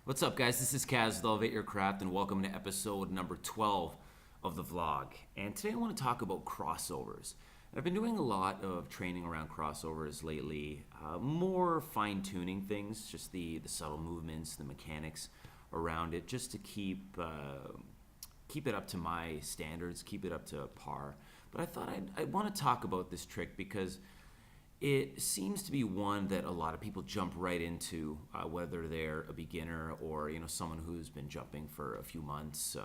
What's up, guys? This is Kaz with Elevateyourcraft, and welcome to episode number 12 of the vlog. And today I want to talk about crossovers. I've been doing a lot of training around crossovers lately, more fine-tuning things, just the subtle movements, the mechanics around it, just to keep it up to my standards, keep it up to par. But I thought I'd want to talk about this trick because it seems to be one that a lot of people jump right into, whether they're a beginner or someone who's been jumping for a few months.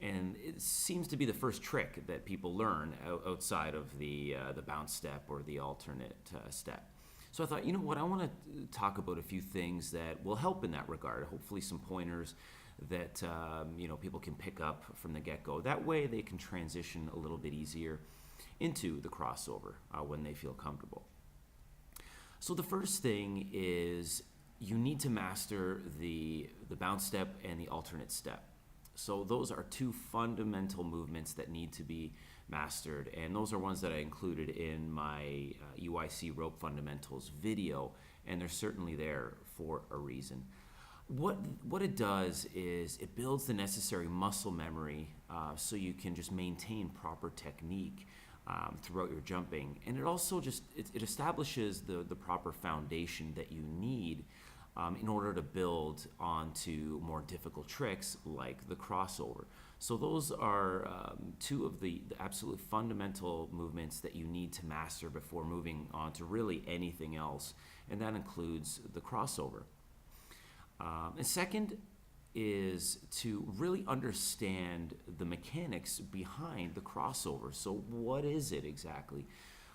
And it seems to be the first trick that people learn outside of the bounce step or the alternate step. So I thought, you know what, I want to talk about a few things that will help in that regard. Hopefully, some pointers that people can pick up from the get-go. That way, they can transition a little bit easier into the crossover when they feel comfortable. So the first thing is you need to master the bounce step and the alternate step. So those are two fundamental movements that need to be mastered, and those are ones that I included in my EYC Rope Fundamentals video, and they're certainly there for a reason. What it does is it builds the necessary muscle memory so you can just maintain proper technique throughout your jumping, and it also it establishes the proper foundation that you need in order to build onto more difficult tricks like the crossover. So those are two of the absolute fundamental movements that you need to master before moving on to really anything else, and that includes the crossover. And second is to really understand the mechanics behind the crossover. So what is it exactly?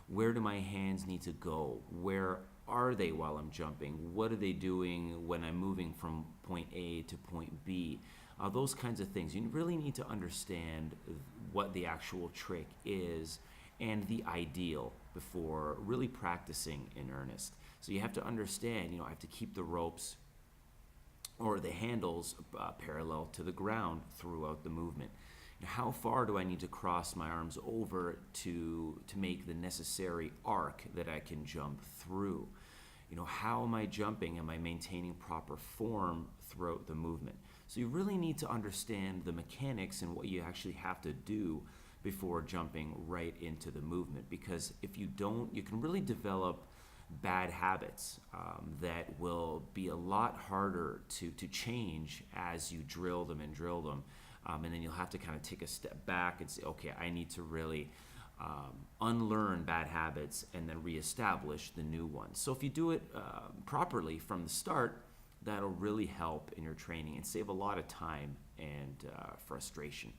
Where do my hands need to go? Where are they while I'm jumping? What are they doing when I'm moving from point A to point B? Those kinds of things. You really need to understand what the actual trick is and the ideal before really practicing in earnest. So you have to understand, I have to keep the ropes or the handles parallel to the ground throughout the movement. Now, how far do I need to cross my arms over to make the necessary arc that I can jump through? How am I jumping? Am I maintaining proper form throughout the movement? So you really need to understand the mechanics and what you actually have to do before jumping right into the movement, because if you don't, you can really develop bad habits that will be a lot harder to change as you drill them, and then you'll have to kind of take a step back and say, okay, I need to really unlearn bad habits and then reestablish the new ones. So if you do it properly from the start, that'll really help in your training and save a lot of time and frustration.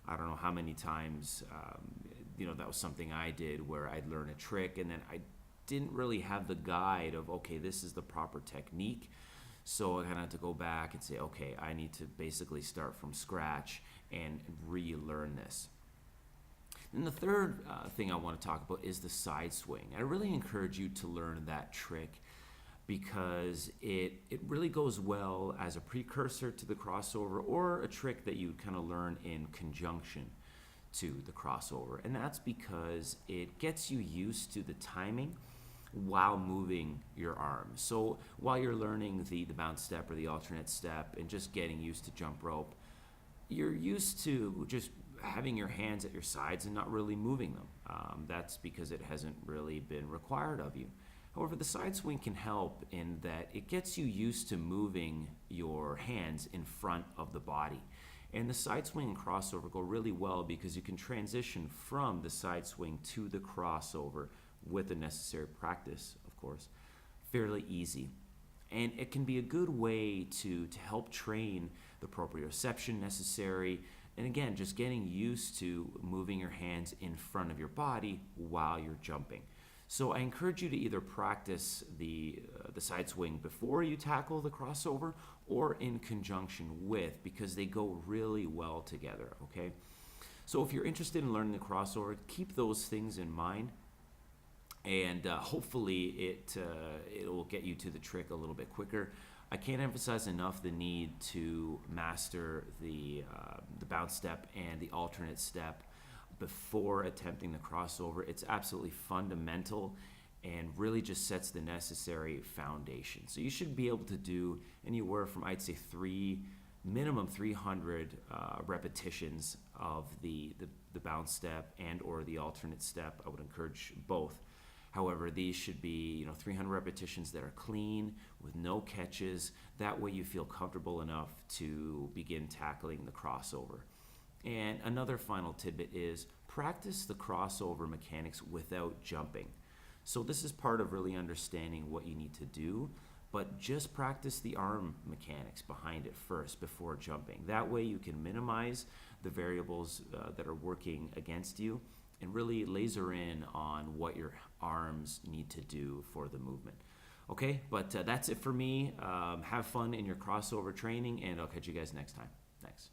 I don't know how many times that was something I did where I'd learn a trick and then I didn't really have the guide of, okay, this is the proper technique. So I kind of had to go back and say, okay, I need to basically start from scratch and relearn this. And the third thing I want to talk about is the side swing. I really encourage you to learn that trick because it really goes well as a precursor to the crossover or a trick that you kind of learn in conjunction to the crossover. And that's because it gets you used to the timing while moving your arms. So while you're learning the bounce step or the alternate step and just getting used to jump rope, you're used to just having your hands at your sides and not really moving them. That's because it hasn't really been required of you. However, the side swing can help in that it gets you used to moving your hands in front of the body. And the side swing and crossover go really well because you can transition from the side swing to the crossover with the necessary practice, of course, fairly easy. And it can be a good way to help train the proprioception necessary. And again, just getting used to moving your hands in front of your body while you're jumping. So I encourage you to either practice the side swing before you tackle the crossover or in conjunction with, because they go really well together, okay? So if you're interested in learning the crossover, keep those things in mind, and hopefully it will get you to the trick a little bit quicker. I can't emphasize enough the need to master the bounce step and the alternate step before attempting the crossover. It's absolutely fundamental, and really just sets the necessary foundation. So you should be able to do anywhere from, I'd say, minimum 300 repetitions of the bounce step and or the alternate step. I would encourage both. However, these should be 300 repetitions that are clean with no catches. That way you feel comfortable enough to begin tackling the crossover. And another final tidbit is practice the crossover mechanics without jumping. So this is part of really understanding what you need to do, but just practice the arm mechanics behind it first before jumping. That way you can minimize the variables that are working against you and really laser in on what your arms need to do for the movement. Okay, but that's it for me. Have fun in your crossover training, and I'll catch you guys next time. Thanks.